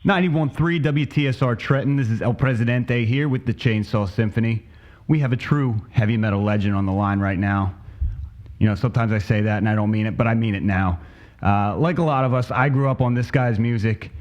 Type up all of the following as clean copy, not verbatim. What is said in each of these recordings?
91.3 WTSR Trenton. This is El Presidente here with the Chainsaw Symphony. We have a true heavy metal legend on the line right now. You know, sometimes I say that and I don't mean it, but I mean it now. Like a lot of us, I grew up on this guy's music,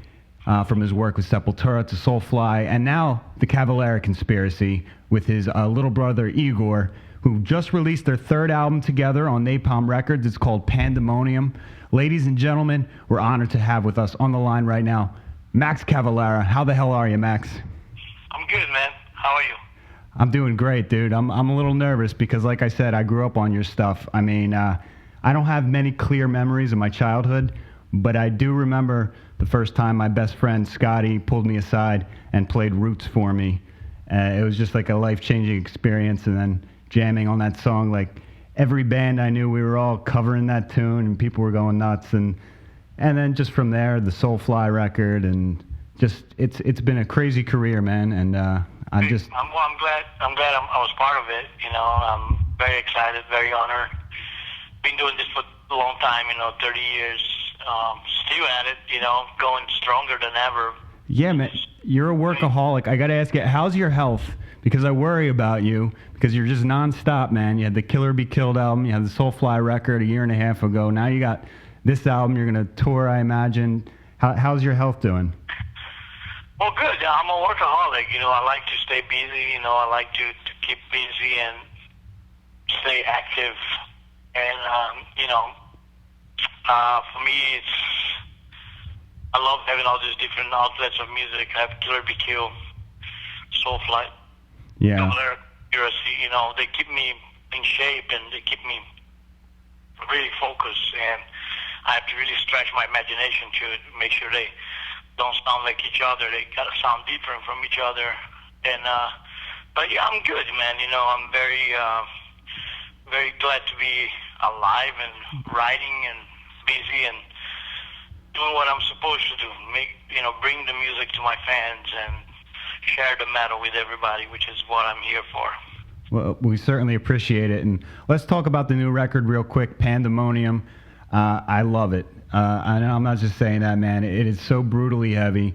from his work with Sepultura to Soulfly, and now the Cavalera Conspiracy with his little brother Igor, who just released their third album together on Napalm Records. It's called Pandemonium. Ladies and gentlemen, we're honored to have with us on the line right now Max Cavalera. How the hell are you, Max? I'm good, man. How are you? I'm doing great, dude. I'm a little nervous because, like I said, I grew up on your stuff. I mean, I don't have many clear memories of my childhood, but I do remember the first time my best friend, Scotty, pulled me aside and played Roots for me. It was just like a life-changing experience, and then jamming on that song, like every band I knew, we were all covering that tune, and people were going nuts, and then just from there, the Soulfly record, and just it's been a crazy career, man. And I'm glad I was part of it. You know, I'm very excited, very honored. Been doing this for a long time, 30 years. Still at it, going stronger than ever. Yeah, man, you're a workaholic. I got to ask you, how's your health? Because I worry about you, because you're just nonstop, man. You had the Killer Be Killed album, you had the Soulfly record a year and a half ago. Now you got this album, you're going to tour, I imagine. How's your health doing? Well, good. I'm a workaholic. I like to stay busy. I like to keep busy and stay active. And, for me, I love having all these different outlets of music. I have Killer Be Killed, Soulfly, Cavalera, they keep me in shape and they keep me really focused. And I have to really stretch my imagination to make sure they don't sound like each other. They gotta sound different from each other. And but yeah, I'm good, man. I'm very very glad to be alive and writing and busy and doing what I'm supposed to do. Bring the music to my fans and share the metal with everybody, which is what I'm here for. Well, we certainly appreciate it. And let's talk about the new record real quick, Pandemonium. I love it. I'm not just saying that, man. It is so brutally heavy.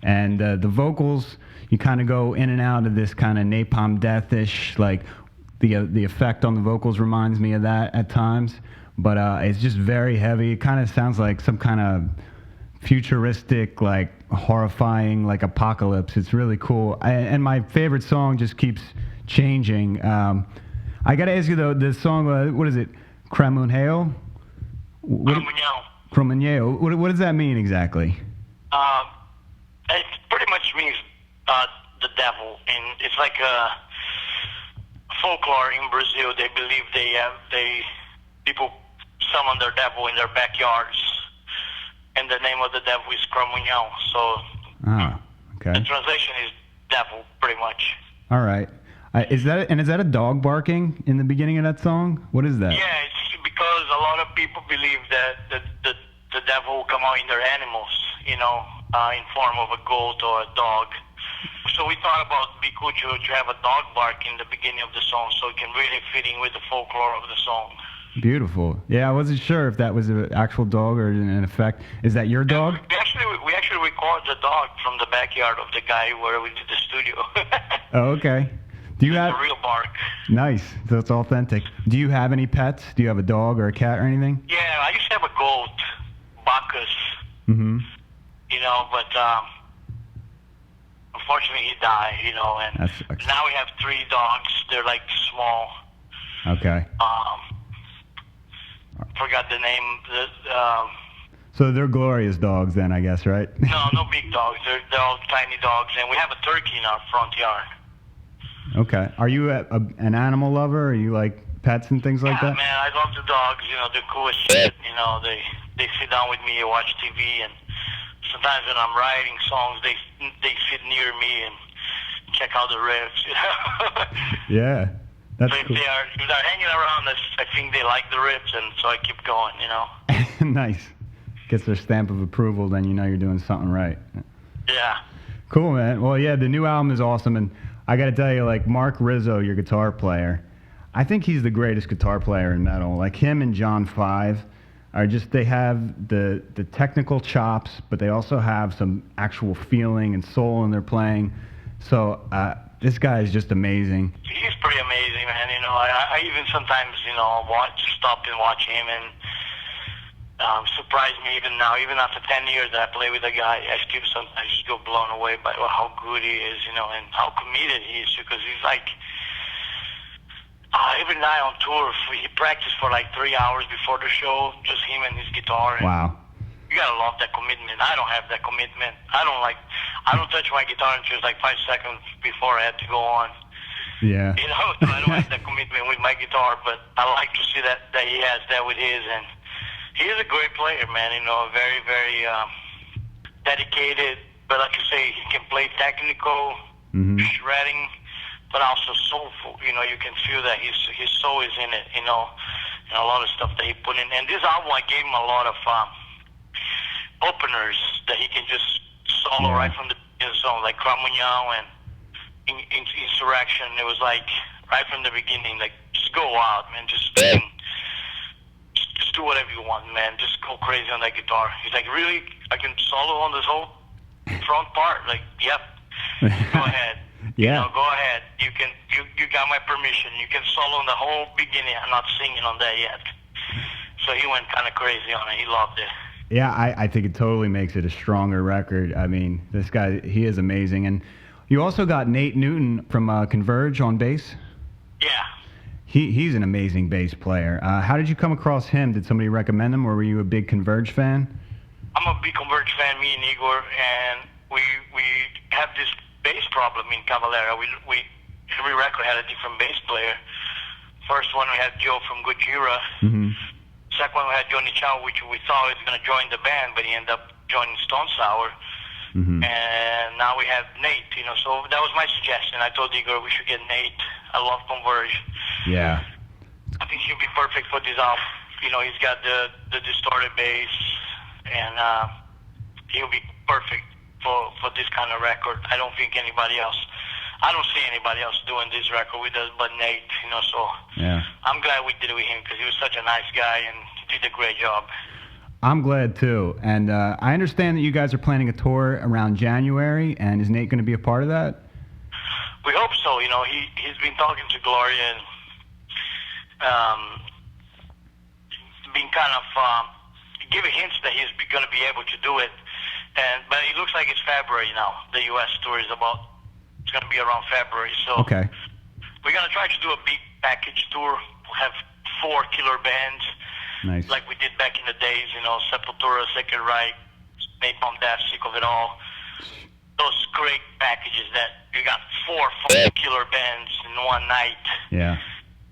And the vocals, you kind of go in and out of this kind of Napalm Death-ish, like the effect on the vocals reminds me of that at times. But it's just very heavy. It kind of sounds like some kind of futuristic, like horrifying, like apocalypse. It's really cool. And my favorite song just keeps changing. I got to ask you, though, the song, what is it? Cramunheo? Cromunheo. What does that mean exactly? It pretty much means the devil. And it's like a folklore in Brazil. They believe people summon their devil in their backyards, and the name of the devil is Cramunhão. So okay. The translation is devil, pretty much. All right. Is that a dog barking in the beginning of that song? What is that? Yeah, it's because a lot of people believe that the devil will come out in their animals, in form of a goat or a dog. So we thought about it'd be cool to have a dog bark in the beginning of the song, so it can really fit in with the folklore of the song. Beautiful. Yeah, I wasn't sure if that was an actual dog or an effect. Is that your dog? We actually recorded the dog from the backyard of the guy where we did the studio. Oh, okay. Do you have a real bark? Nice. So it's authentic. Do you have any pets? Do you have a dog or a cat or anything? Yeah, I used to have a goat, Bacchus. Mm-hmm. But unfortunately he died. And now we have 3 dogs. They're like small. Okay. Forgot the name. So they're glorious dogs then, I guess, right? No big dogs. They're all tiny dogs, and we have a turkey in our front yard. Okay. Are you an animal lover? Are you like pets and things like that? Yeah, man, I love the dogs. They're cool as shit. They sit down with me and watch TV, and sometimes when I'm writing songs, they sit near me and check out the riffs. Yeah. That's so cool. if they're hanging around, I think they like the riffs, and so I keep going. Nice. Gets their stamp of approval, then you know you're doing something right. Yeah. Cool, man. Well, yeah, the new album is awesome, and I got to tell you, like Mark Rizzo, your guitar player, I think he's the greatest guitar player in metal. Like him and John Five, are just, they have the technical chops, but they also have some actual feeling and soul in their playing. So this guy is just amazing. He's pretty amazing, man. You know, I even sometimes, you know, stop and watch him, and surprised me even now, even after 10 years that I play with the guy, I still sometimes just go blown away by how good he is, you know, and how committed he is, because he's like, every night on tour, he practiced for like 3 hours before the show, just him and his guitar. And wow. You gotta love that commitment. I don't have that commitment. I don't touch my guitar until like 5 seconds before I have to go on. Yeah. You know, so I don't have that commitment with my guitar, but I like to see that he has that with his, and he's a great player, man. You know, very, very dedicated. But like you say, he can play technical, shredding, but also soulful. You know, you can feel that his soul is in it. You know, and a lot of stuff that he put in. And this album, I gave him a lot of openers that he can just solo right from the song, like Cramunhão and Insurrection. It was like right from the beginning, like just go out, man. Just do whatever you want, man. Just go crazy on that guitar. He's like, really? I can solo on this whole front part? Like, yep. Go ahead. Yeah. You know, go ahead. You got my permission. You can solo on the whole beginning. I'm not singing on that yet. So he went kind of crazy on it. He loved it. Yeah, I think it totally makes it a stronger record. I mean, this guy, he is amazing. And you also got Nate Newton from Converge on bass. Yeah. He's an amazing bass player. How did you come across him? Did somebody recommend him, or were you a big Converge fan? I'm a big Converge fan, me and Igor, and we have this bass problem in Cavalera. We every record had a different bass player. First one we had Joe from Gojira. Second one we had Johnny Chow, which we thought was going to join the band, but he ended up joining Stone Sour. And now we have Nate, you know, so that was my suggestion. I told Igor we should get Nate. I love Converge. Yeah. I think he'll be perfect for this album. You know, he's got the distorted bass, and he'll be perfect for this kind of record. I don't think anybody else. I don't see anybody else doing this record with us but Nate, you know, so yeah. I'm glad we did it with him because he was such a nice guy and he did a great job. I'm glad too. And I understand that you guys are planning a tour around January, and is Nate going to be a part of that? We hope so. You know, he's been talking to Gloria and been kind of giving hints that he's going to be able to do it. But it looks like it's February now. The U.S. tour is it's going to be around February. So okay. We're going to try to do a big package tour. We'll have 4 killer bands. Nice. Like we did back in the days, you know, Sepultura, Sacred Reich, Napalm Death, Sick of It All. Those great packages that you got 4 full killer bands in one night. Yeah.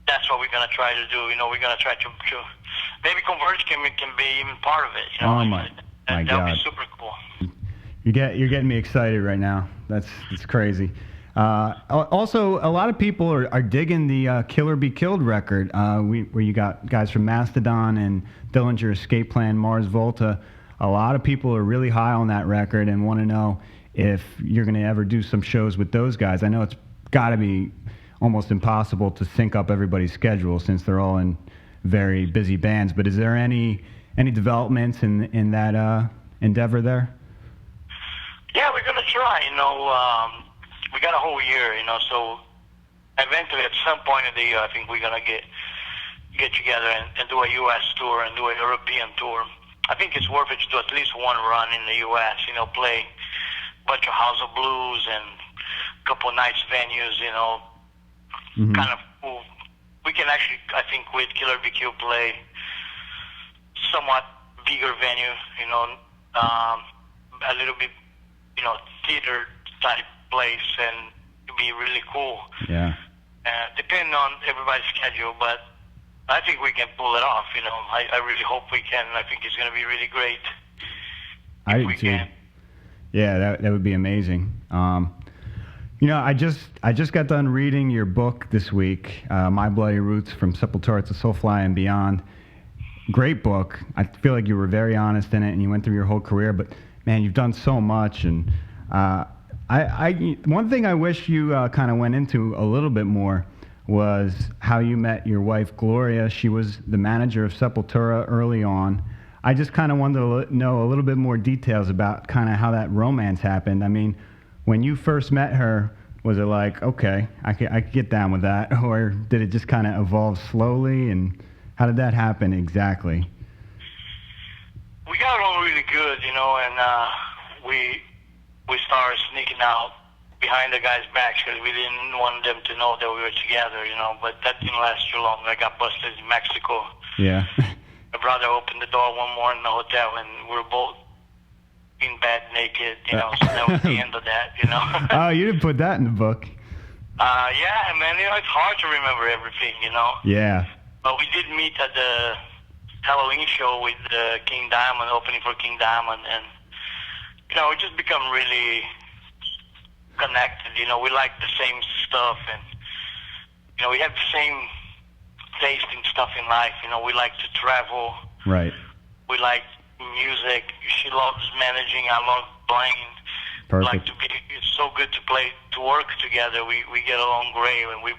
That's what we're going to try to do. You know, we're going to try to maybe Converge can be even part of it. You know? Oh, my God. That would be super cool. You're getting me excited right now. That's crazy. Also, a lot of people are digging the Killer Be Killed record, where you got guys from Mastodon and Dillinger Escape Plan, Mars Volta. A lot of people are really high on that record and want to know if you're going to ever do some shows with those guys. I know it's got to be almost impossible to sync up everybody's schedule since they're all in very busy bands. But is there any developments in that endeavor there? Yeah, we're going to try. You know, we got a whole year, you know, so eventually at some point in the year, I think we're going to get together and do a U.S. tour and do a European tour. I think it's worth it to do at least one run in the U.S., you know, play a bunch of House of Blues and a couple of nice venues, you know, kind of cool. We can actually, I think, with Killer BQ play somewhat bigger venue, you know, a little bit, you know, theater type place, and it'd be really cool. Yeah. Depending on everybody's schedule, but I think we can pull it off. You know, I really hope we can. I think it's going to be really great. I do too. Yeah, that would be amazing. You know, I just got done reading your book this week, My Bloody Roots: From Sepultura to Soulfly and Beyond. Great book. I feel like you were very honest in it, and you went through your whole career. But man, you've done so much, and one thing I wish you kind of went into a little bit more was how you met your wife Gloria. She was the manager of Sepultura early on. I just kind of wanted to know a little bit more details about kind of how that romance happened. I mean, when you first met her, was it like, okay, I could get down with that, or did it just kind of evolve slowly? And how did that happen exactly? We got along really good, and we started sneaking out behind the guys' backs because we didn't want them to know that we were together, But that didn't last too long. I got busted in Mexico. Yeah. My brother opened the door one morning in the hotel, and we were both in bed naked, so that was the end of that, Oh, you didn't put that in the book. Yeah, man, it's hard to remember everything, Yeah. But we did meet at the Halloween show with King Diamond, opening for King Diamond, and, we just become really connected, we like the same stuff, and, we have the same taste in stuff in life, we like to travel. Right. We like music. She loves managing. I love playing. Perfect. Like it's so good to work together. We get along great, and we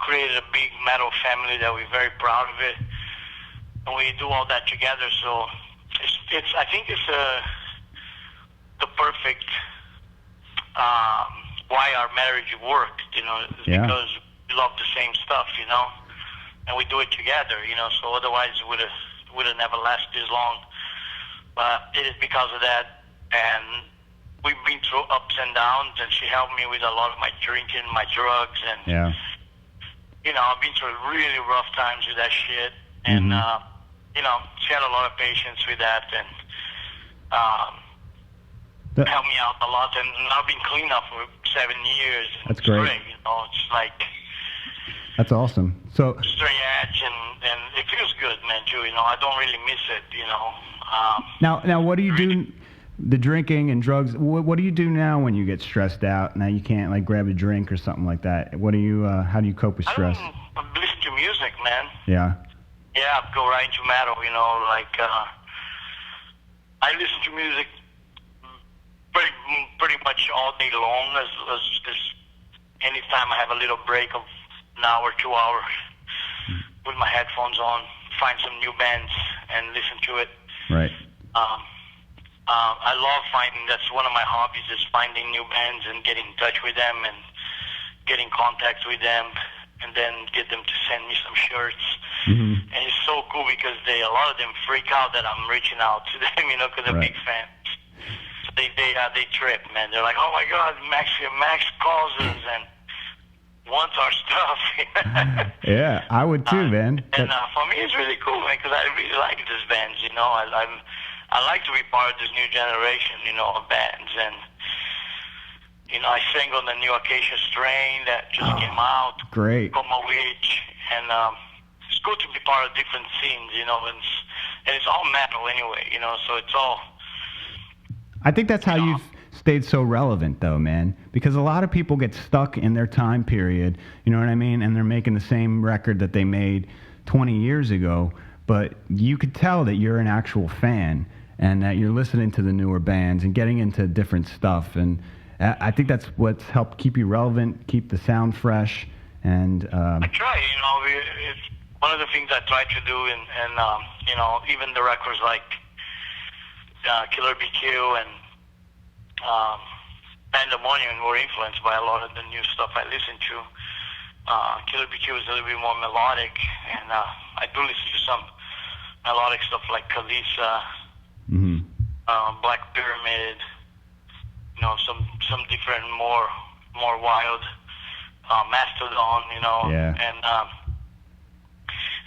created a big metal family that we're very proud of it, and we do all that together. So it's I think it's the perfect why our marriage worked. Yeah. Because we love the same stuff, and we do it together. So otherwise it would have never lasted this long. But it is because of that, and we've been through ups and downs, and she helped me with a lot of my drinking, my drugs, and yeah. I've been through really rough times with that shit, and she had a lot of patience with that, and helped me out a lot, and I've been clean up for 7 years. That's great. It's like that's awesome. So straight edge, and it feels good, man, too. I don't really miss it, Now, what do you do? The drinking and drugs. What do you do now when you get stressed out? Now you can't like grab a drink or something like that. What do you? How do you cope with stress? I listen to music, man. Yeah. Yeah, I go right into metal. I listen to music pretty much all day long. As anytime I have a little break of an hour, 2 hours, with my headphones on, find some new bands and listen to it. Right. I love finding, that's one of my hobbies, is finding new bands and getting in touch with them and getting contact with them, and then get them to send me some shirts. Mm-hmm. And it's so cool because a lot of them freak out that I'm reaching out to them, because they're big fans. So they trip, man. They're like, oh my God, Max calls us and wants our stuff. Yeah, I would too, man. And for me, it's really cool, man, because I really like these bands. I like to be part of this new generation, of bands, and I sang on the new Acacia Strain that just came out. Great. Coma Witch, and it's good to be part of different scenes, and it's all metal anyway, so it's all. I think that's how you've stayed so relevant, though, man, because a lot of people get stuck in their time period, you know what I mean, and they're making the same record that they made 20 years ago, but you could tell that you're an actual fan and that you're listening to the newer bands and getting into different stuff, and I think that's what's helped keep you relevant, keep the sound fresh, and I try, it's one of the things I try to do, and even the records like Killer BQ and Pandemonium were influenced by a lot of the new stuff I listen to. Killer BQ is a little bit more melodic, and I do listen to some melodic stuff like Kalisa, Black Pyramid, some different, more wild, Mastodon,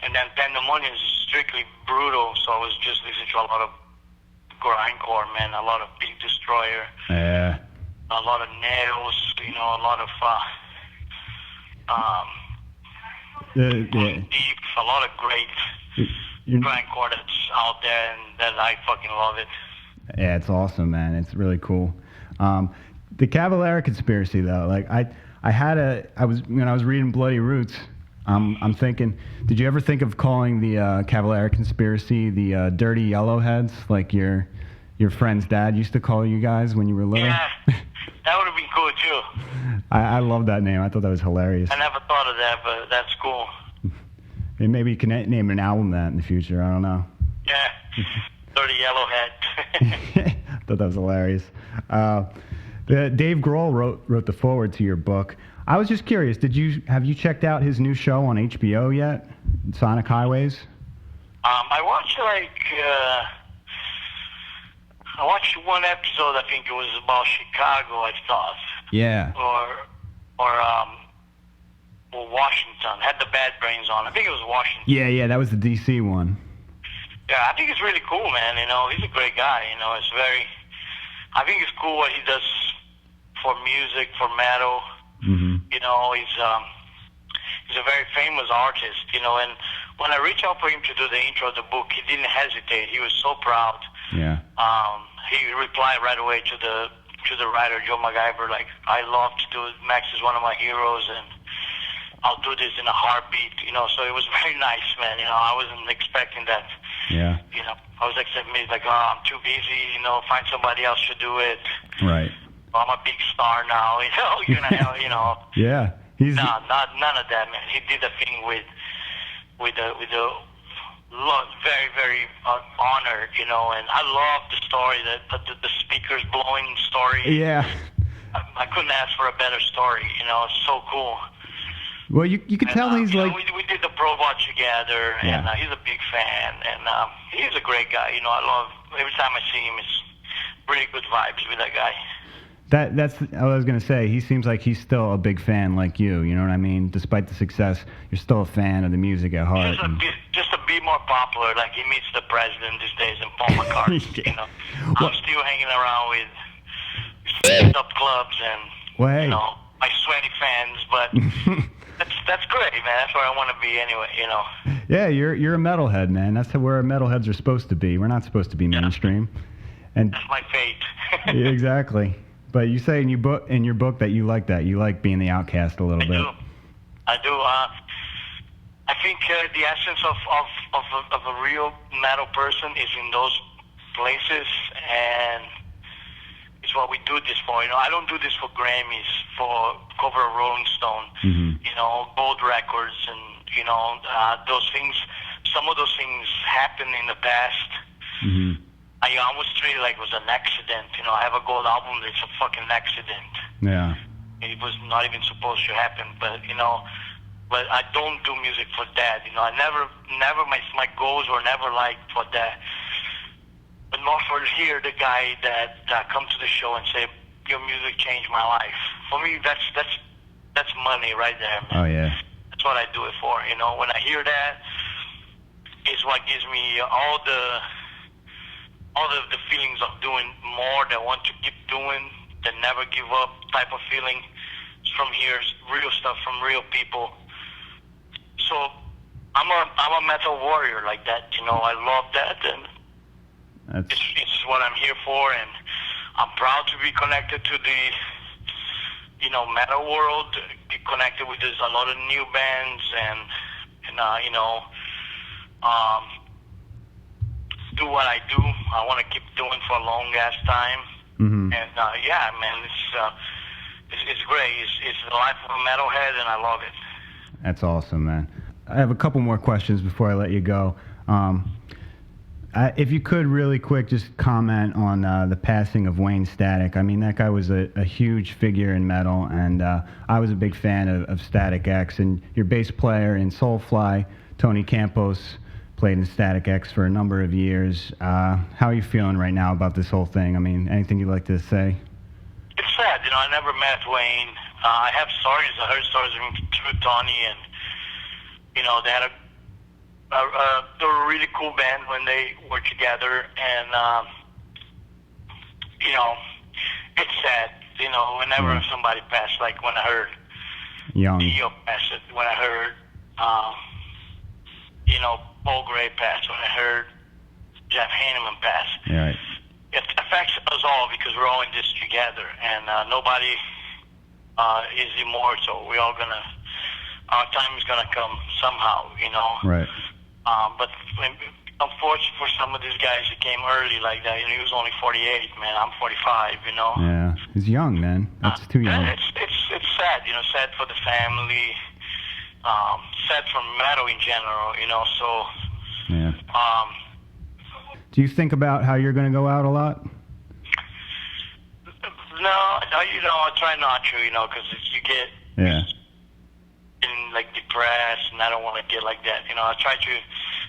and then Pandemonium is strictly brutal, so I was just listening to a lot of grindcore, man, a lot of Big Destroyer, a lot of Nails, a lot of Deep, a lot of great grindcore that's out there, and that I fucking love it. Yeah, it's awesome, man. It's really cool. The Cavalera conspiracy, though, like I was when I was reading Bloody Roots, I'm thinking, did you ever think of calling the Cavalera conspiracy the Dirty Yellowheads, like your friend's dad used to call you guys when you were little? Yeah, that would have been cool too. I love that name. I thought that was hilarious. I never thought of that, but that's cool. And maybe you can name an album that in the future. I don't know. Yeah. Dirty yellow head. I thought that was hilarious. Dave Grohl wrote the foreword to your book. I was just curious, have you checked out his new show on HBO yet? Sonic Highways? I watched I watched one episode. I think it was about Chicago, I thought. Yeah. Or Washington. Had the Bad Brains on. I think it was Washington. Yeah, that was the DC one. Yeah, I think it's really cool, man. He's a great guy. I think it's cool what he does for music, for metal. Mm-hmm. He's a very famous artist, and when I reached out for him to do the intro of the book, he didn't hesitate. He was so proud. Yeah. He replied right away to the writer, Joe MacGyver, like, I love to do it. Max is one of my heroes, and I'll do this in a heartbeat, so it was very nice, man. I wasn't expecting that. Yeah. I was expecting, like, I'm too busy, find somebody else to do it. Right. I'm a big star now, Yeah. He's none of that, man. He did a thing with a very, very honor, and I love the story, the speakers blowing story. Yeah. I couldn't ask for a better story, it's so cool. Well, you could tell he's like... We did the Probot together, and he's a big fan, and he's a great guy. I love, every time I see him, it's really good vibes with that guy. That's what I was going to say. He seems like he's still a big fan like you know what I mean? Despite the success, you're still a fan of the music at heart. Just a bit more popular, like he meets the president these days and Paul McCartney, I'm still hanging around with top clubs and, my sweaty fans, but... That's great, man. That's where I want to be anyway, Yeah, you're a metalhead, man. That's where metalheads are supposed to be. We're not supposed to be mainstream. And that's my fate. Yeah, exactly. But you say in your book that you like that. You like being the outcast a little bit. I do. I think the essence of a real metal person is in those places, and it's what we do this for. I don't do this for Grammys, for cover of Rolling Stone, gold records, and those things. Some of those things happened in the past. Mm-hmm. I almost treat it like it was an accident. I have a gold album that's a fucking accident. Yeah. It was not even supposed to happen, but but I don't do music for that. I never my goals were never like for that. But more for hear the guy that come to the show and say, your music changed my life. For me, that's money right there, man. Oh yeah. That's what I do it for. When I hear that, it's what gives me all the feelings of doing more, that want to keep doing, that never give up type of feeling. It's from here, real stuff from real people. So I'm a metal warrior like that. I love that, and it's what I'm here for, and I'm proud to be connected to the metal world, be connected with a lot of new bands, and do what I do. I want to keep doing for a long ass time. Mm-hmm. And man, it's great. It's the life of a metalhead, and I love it. That's awesome, man. I have a couple more questions before I let you go. If you could really quick just comment on the passing of Wayne Static. I mean, that guy was a huge figure in metal, and I was a big fan of Static X. And your bass player in Soulfly, Tony Campos, played in Static X for a number of years. How are you feeling right now about this whole thing? I mean, anything you'd like to say? It's sad, I never met Wayne. I have stories. I heard stories through Tony, and they had they were a really cool band when they were together, and it's sad. Whenever somebody passed, like when I heard Dio pass it, when I heard Paul Gray passed, when I heard Jeff Hanneman pass. Right. It affects us all because we're all in this together, and nobody is immortal. We're all our time is gonna come somehow, Right. But unfortunately for some of these guys, it came early like that. He was only 48, man. I'm 45, Yeah, he's young, man. That's too young. It's sad, sad for the family. Sad for metal in general, so. Yeah. Do you think about how you're going to go out a lot? No, I try not to, because you get like depressed, and I don't want to get like that. I try to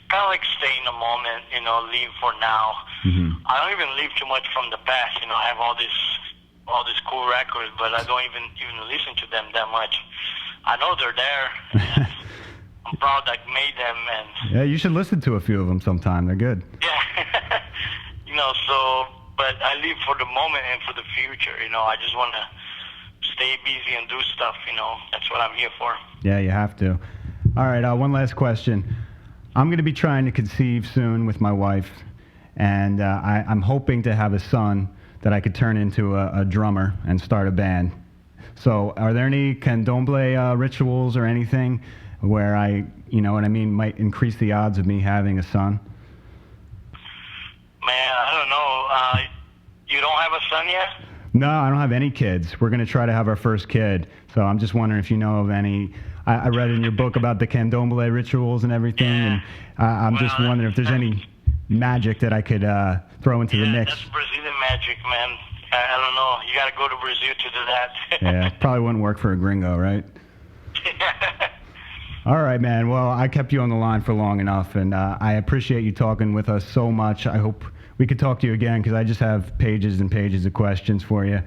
kind of like stay in the moment, live for now. Mm-hmm. I don't even live too much from the past. I have all these cool records, but I don't even listen to them that much. I know they're there. I'm proud I made them, and yeah, you should listen to a few of them sometime. They're good. Yeah, but I live for the moment and for the future. I just want to stay busy and do stuff. That's what I'm here for. Yeah, you have to. All right, one last question. I'm going to be trying to conceive soon with my wife, and I'm hoping to have a son that I could turn into a drummer and start a band. So are there any candomblé rituals or anything where might increase the odds of me having a son? Man, I don't know. You don't have a son yet? No, I don't have any kids. We're going to try to have our first kid. So I'm just wondering if you know of any. I read in your book about the candomblé rituals and everything, and I'm just wondering if there's any magic that I could throw into the mix. That's Brazilian magic, man. I don't know. You got to go to Brazil to do that. Yeah, probably wouldn't work for a gringo, right? All right, man. Well, I kept you on the line for long enough, and I appreciate you talking with us so much. I hope we could talk to you again, because I just have pages and pages of questions for you.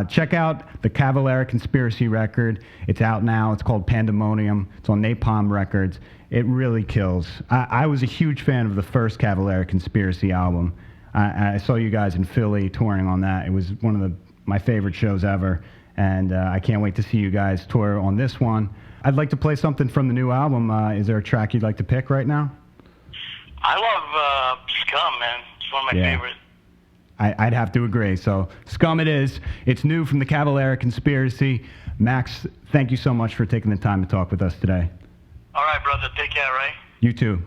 Check out the Cavalera Conspiracy record. It's out now. It's called Pandemonium. It's on Napalm Records. It really kills. I was a huge fan of the first Cavalera Conspiracy album. I saw you guys in Philly touring on that. It was one of my favorite shows ever, and I can't wait to see you guys tour on this one. I'd like to play something from the new album. Is there a track you'd like to pick right now? I love Scum, man. It's one of my favorites. I'd have to agree. So Scum it is. It's new from the Cavalera Conspiracy. Max, thank you so much for taking the time to talk with us today. All right, brother. Take care, right? You too.